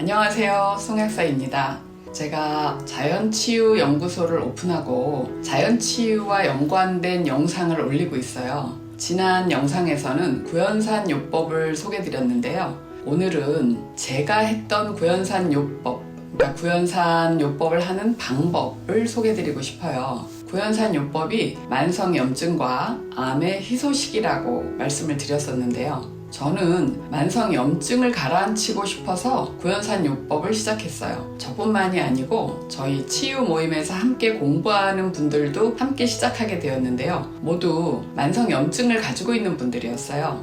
안녕하세요, 송약사입니다. 제가 자연치유 연구소를 오픈하고 자연치유와 연관된 영상을 올리고 있어요. 지난 영상에서는 구연산 요법을 소개드렸는데요. 오늘은 제가 했던 구연산 요법, 그러니까 구연산 요법을 하는 방법을 소개드리고 싶어요. 구연산 요법이 만성염증과 암의 희소식이라고 말씀을 드렸었는데요. 저는 만성염증을 가라앉히고 싶어서 구연산 요법을 시작했어요. 저뿐만이 아니고 저희 치유 모임에서 함께 공부하는 분들도 함께 시작하게 되었는데요. 모두 만성염증을 가지고 있는 분들이었어요.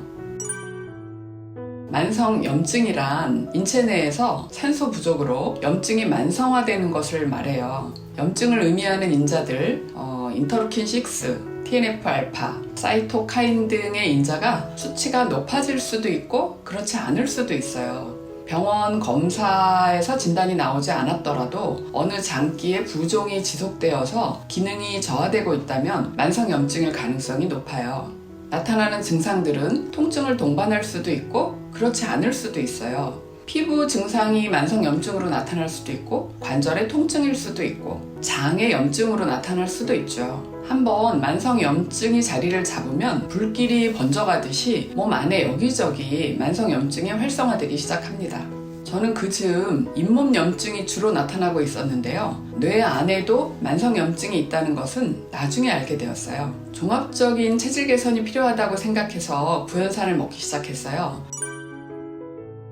만성염증이란 인체 내에서 산소 부족으로 염증이 만성화되는 것을 말해요. 염증을 의미하는 인자들, 인터루킨6, TNF-알파, 사이토카인 등의 인자가 수치가 높아질 수도 있고 그렇지 않을 수도 있어요. 병원 검사에서 진단이 나오지 않았더라도 어느 장기의 부종이 지속되어서 기능이 저하되고 있다면 만성염증일 가능성이 높아요. 나타나는 증상들은 통증을 동반할 수도 있고 그렇지 않을 수도 있어요. 피부 증상이 만성염증으로 나타날 수도 있고 관절의 통증일 수도 있고 장의 염증으로 나타날 수도 있죠. 한번 만성염증이 자리를 잡으면 불길이 번져가듯이 몸 안에 여기저기 만성염증이 활성화되기 시작합니다. 저는 그즈음 잇몸염증이 주로 나타나고 있었는데요. 뇌 안에도 만성염증이 있다는 것은 나중에 알게 되었어요. 종합적인 체질 개선이 필요하다고 생각해서 구연산을 먹기 시작했어요.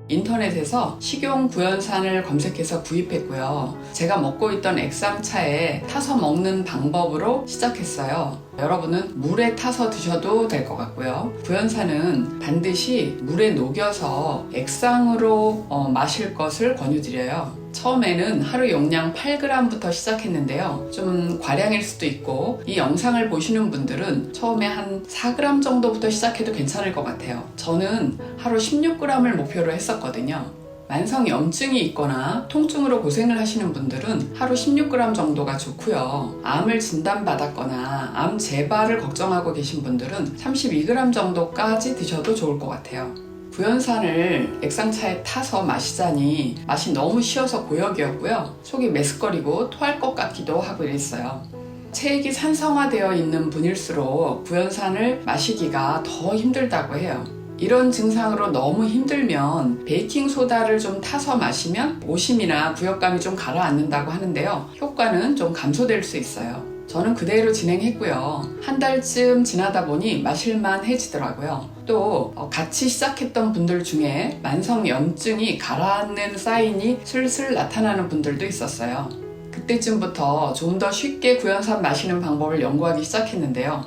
인터넷에서 식용 구연산을 검색해서 구입했고요. 제가 먹고 있던 액상차에 타서 먹는 방법으로 시작했어요. 여러분은 물에 타서 드셔도 될 것 같고요. 구연산은 반드시 물에 녹여서 액상으로 마실 것을 권유드려요. 처음에는 하루 용량 8g부터 시작했는데요. 좀 과량일 수도 있고 이 영상을 보시는 분들은 처음에 한 4g 정도부터 시작해도 괜찮을 것 같아요. 저는 하루 16g을 목표로 했었거든요. 만성염증이 있거나 통증으로 고생을 하시는 분들은 하루 16g 정도가 좋고요. 암을 진단받았거나 암 재발을 걱정하고 계신 분들은 32g 정도까지 드셔도 좋을 것 같아요. 구연산을 액상차에 타서 마시자니 맛이 너무 쉬어서 고역이었고요. 속이 메스꺼리고 토할 것 같기도 하고 이랬어요. 체액이 산성화되어 있는 분일수록 구연산을 마시기가 더 힘들다고 해요. 이런 증상으로 너무 힘들면 베이킹소다를 좀 타서 마시면 오심이나 구역감이 좀 가라앉는다고 하는데요. 효과는 좀 감소될 수 있어요. 저는 그대로 진행했고요. 한 달쯤 지나다 보니 마실만해지더라고요. 또 같이 시작했던 분들 중에 만성염증이 가라앉는 사인이 슬슬 나타나는 분들도 있었어요. 그때쯤부터 좀 더 쉽게 구연산 마시는 방법을 연구하기 시작했는데요.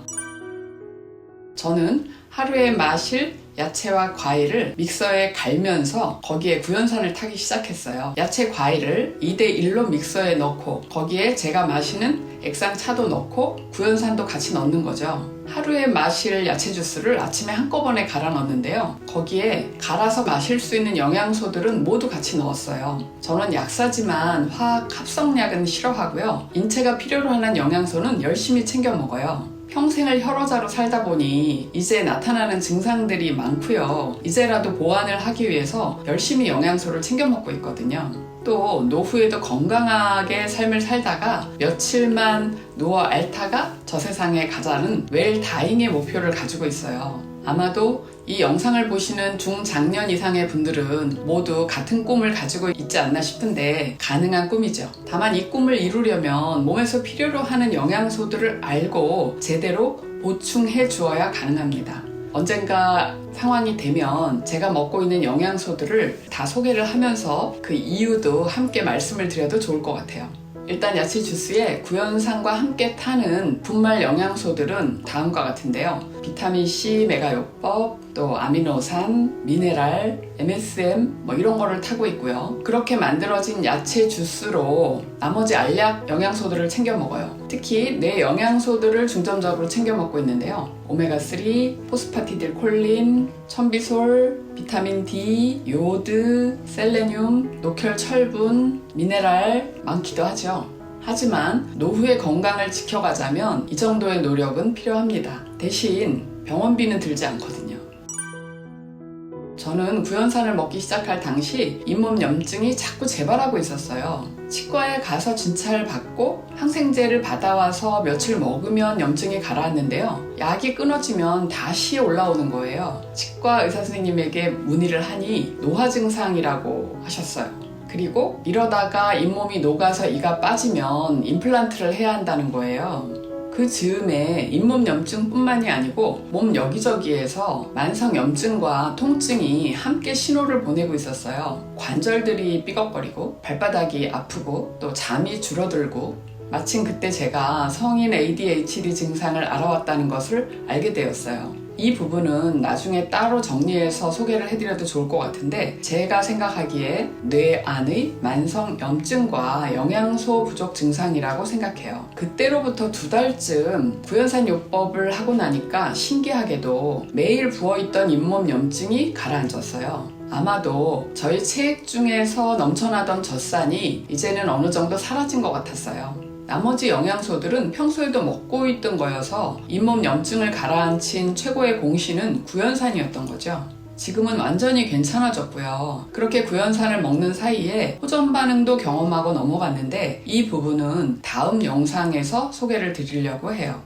저는 하루에 마실 야채와 과일을 믹서에 갈면서 거기에 구연산을 타기 시작했어요. 야채 과일을 2대1로 믹서에 넣고 거기에 제가 마시는 액상차도 넣고 구연산도 같이 넣는 거죠. 하루에 마실 야채 주스를 아침에 한꺼번에 갈아 넣었는데요. 거기에 갈아서 마실 수 있는 영양소들은 모두 같이 넣었어요. 저는 약사지만 화학 합성약은 싫어하고요. 인체가 필요로 하는 영양소는 열심히 챙겨 먹어요. 평생을 혈어자로 살다 보니 이제 나타나는 증상들이 많고요. 이제라도 보완을 하기 위해서 열심히 영양소를 챙겨 먹고 있거든요. 또 노후에도 건강하게 삶을 살다가 며칠만 누워 앓다가 저 세상에 가자는 웰다잉의 목표를 가지고 있어요. 아마도 이 영상을 보시는 중장년 이상의 분들은 모두 같은 꿈을 가지고 있지 않나 싶은데 가능한 꿈이죠. 다만 이 꿈을 이루려면 몸에서 필요로 하는 영양소들을 알고 제대로 보충해 주어야 가능합니다. 언젠가 상황이 되면 제가 먹고 있는 영양소들을 다 소개를 하면서 그 이유도 함께 말씀을 드려도 좋을 것 같아요. 일단 야채 주스에 구연산과 함께 타는 분말 영양소들은 다음과 같은데요. 비타민C, 메가요법, 또 아미노산, 미네랄, MSM 이런 거를 타고 있고요. 그렇게 만들어진 야채 주스로 나머지 알약 영양소들을 챙겨 먹어요. 특히 뇌 영양소들을 중점적으로 챙겨 먹고 있는데요. 오메가3, 포스파티딜 콜린, 천비솔, 비타민 D, 요오드, 셀레늄, 녹혈 철분, 미네랄 많기도 하죠. 하지만 노후의 건강을 지켜가자면 이 정도의 노력은 필요합니다. 대신 병원비는 들지 않거든요. 저는 구연산을 먹기 시작할 당시 잇몸 염증이 자꾸 재발하고 있었어요. 치과에 가서 진찰을 받고 항생제를 받아와서 며칠 먹으면 염증이 가라앉는데요. 약이 끊어지면 다시 올라오는 거예요. 치과 의사 선생님에게 문의를 하니 노화 증상이라고 하셨어요. 그리고 이러다가 잇몸이 녹아서 이가 빠지면 임플란트를 해야 한다는 거예요. 그 즈음에 잇몸 염증뿐만이 아니고 몸 여기저기에서 만성 염증과 통증이 함께 신호를 보내고 있었어요. 관절들이 삐걱거리고 발바닥이 아프고 또 잠이 줄어들고 마침 그때 제가 성인 ADHD 증상을 알아왔다는 것을 알게 되었어요. 이 부분은 나중에 따로 정리해서 소개를 해드려도 좋을 것 같은데 제가 생각하기에 뇌 안의 만성 염증과 영양소 부족 증상이라고 생각해요. 그때로부터 2달쯤 구연산 요법을 하고 나니까 신기하게도 매일 부어있던 잇몸 염증이 가라앉았어요. 아마도 저희 체액 중에서 넘쳐나던 젖산이 이제는 어느 정도 사라진 것 같았어요. 나머지 영양소들은 평소에도 먹고 있던 거여서 잇몸 염증을 가라앉힌 최고의 공신은 구연산이었던 거죠. 지금은 완전히 괜찮아졌고요. 그렇게 구연산을 먹는 사이에 호전 반응도 경험하고 넘어갔는데 이 부분은 다음 영상에서 소개를 드리려고 해요.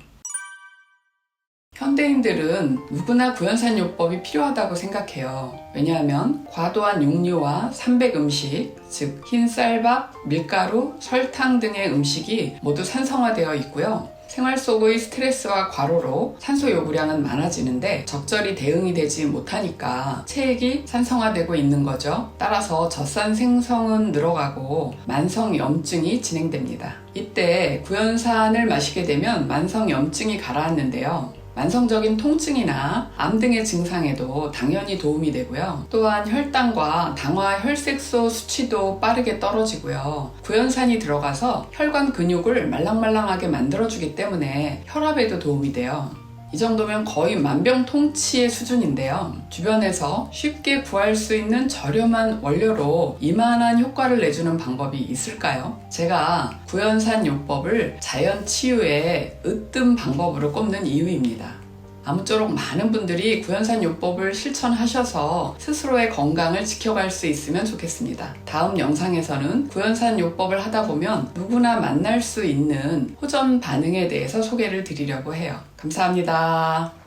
현대인들은 누구나 구연산 요법이 필요하다고 생각해요. 왜냐하면 과도한 육류와 삼백 음식, 즉 흰쌀밥, 밀가루, 설탕 등의 음식이 모두 산성화되어 있고요. 생활 속의 스트레스와 과로로 산소 요구량은 많아지는데 적절히 대응이 되지 못하니까 체액이 산성화되고 있는 거죠. 따라서 젖산 생성은 늘어가고 만성 염증이 진행됩니다. 이때 구연산을 마시게 되면 만성 염증이 가라앉는데요. 만성적인 통증이나 암 등의 증상에도 당연히 도움이 되고요. 또한 혈당과 당화 혈색소 수치도 빠르게 떨어지고요. 구연산이 들어가서 혈관 근육을 말랑말랑하게 만들어주기 때문에 혈압에도 도움이 돼요. 이 정도면 거의 만병통치의 수준인데요. 주변에서 쉽게 구할 수 있는 저렴한 원료로 이만한 효과를 내주는 방법이 있을까요? 제가 구연산 요법을 자연 치유의 으뜸 방법으로 꼽는 이유입니다. 아무쪼록 많은 분들이 구연산 요법을 실천하셔서 스스로의 건강을 지켜갈 수 있으면 좋겠습니다. 다음 영상에서는 구연산 요법을 하다 보면 누구나 만날 수 있는 호전 반응에 대해서 소개를 드리려고 해요. 감사합니다.